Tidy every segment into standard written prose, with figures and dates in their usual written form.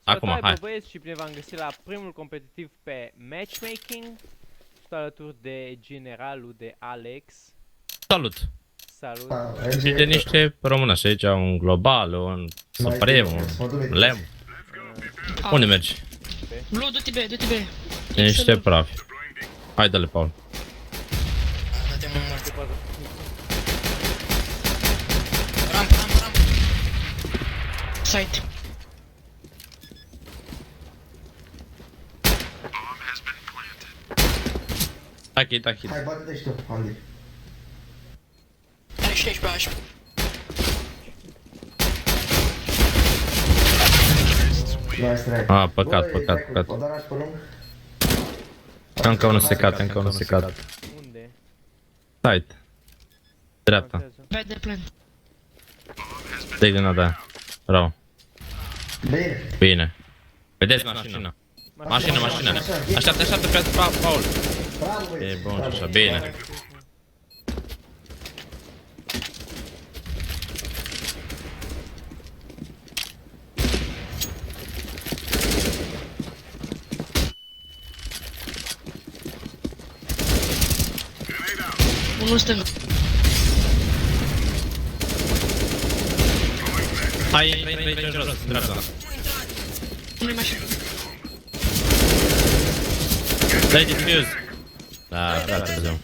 Acum, hai. Băieți, și bine v-am găsit la primul competitiv pe matchmaking. Sunt alături de generalul de Alex. Salut! Salut! Și de niște românași aici, un global, un suprem, un lem. Unde mergi? Blue, du-te B, du-te B. De niște prafi. Hai, dă-le, Paul. Dă-te mă mort. Ramp. Site. Hai, hit. Hai, bate-te și tu, Andy. Are 16 HP. Nice try. Ah, păcat. O danași pe lung? Încă unul secat. Unde? Site. Dreapta. Marchează. B de plan. Dă-i grenada. Rău. Bine. Bine. Vedeți mașina. Mașină. Așteaptă pe Paul. Bravo, băieți. E bun și așa, bine. Unul stâng. Hai, trei jos, dreapta. Unul-i mașină. Dai defuse. Da, prea târziu.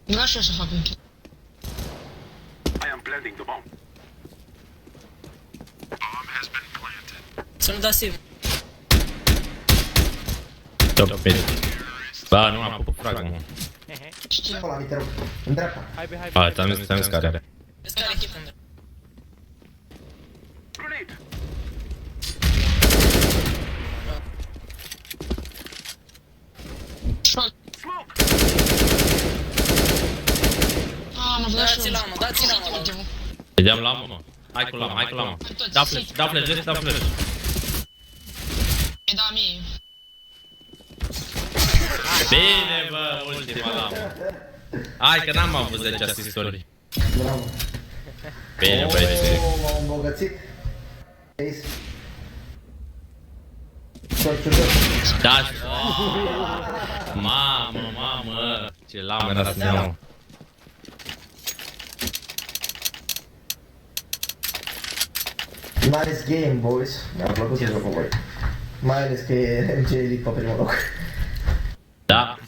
Nu așa să fac închid. Să nu dați save. Top mid. Ba, nu am puput fragă, mă. Știu. Acolo, Andy, te rog. În dreapta. Hai. A, ți-am zis care. Vezi care echipă unde. Short. Mă dați la mă. Vedeam lamă, mă. Hai cu lamă. Da flash. E da mie. Bine, bă, ultima lamă. Hai că n-am avut 10 asisturi. Bravo. Bine, băieți. M-am îmbogățit. Ace. Short. Da, mamă. Ce lamă era să iau. Nice game, boys. Mi-a plăcut să joc cu voi. Mai ales că e MJ Elite pe primul loc. Da.